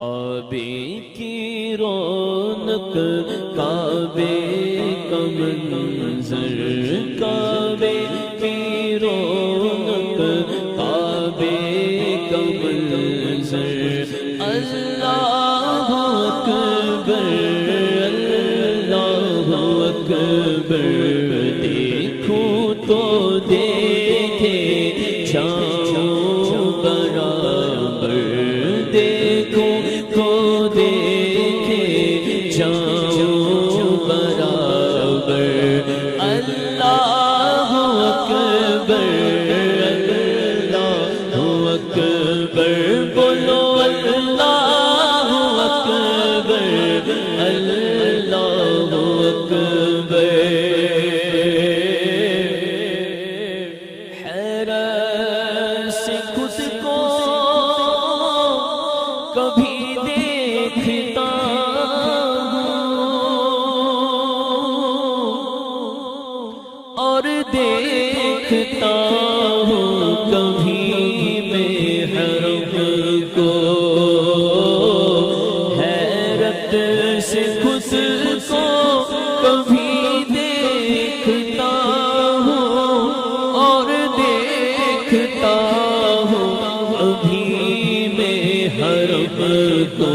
کعبے کی رونق کعبے کا منظر، کعبے کی رونق کعبے کا منظر، اللہ اکبر اللہ اکبر، دیکھوں تو دیکھے جاؤں برابر، دیکھوں تو دیکھے جاؤں برابر، اللہ اکبر اللہ اکبر، بولو اللہ اکبر اللہ اکبر۔ حیرت سے خود کو کبھی دیکھتا ہوں اور دیکھتا ہوں کبھی میں حرم کو، حیرت سے خود کو کبھی دیکھتا ہوں اور دیکھتا ہوں ابھی میں حرم کو،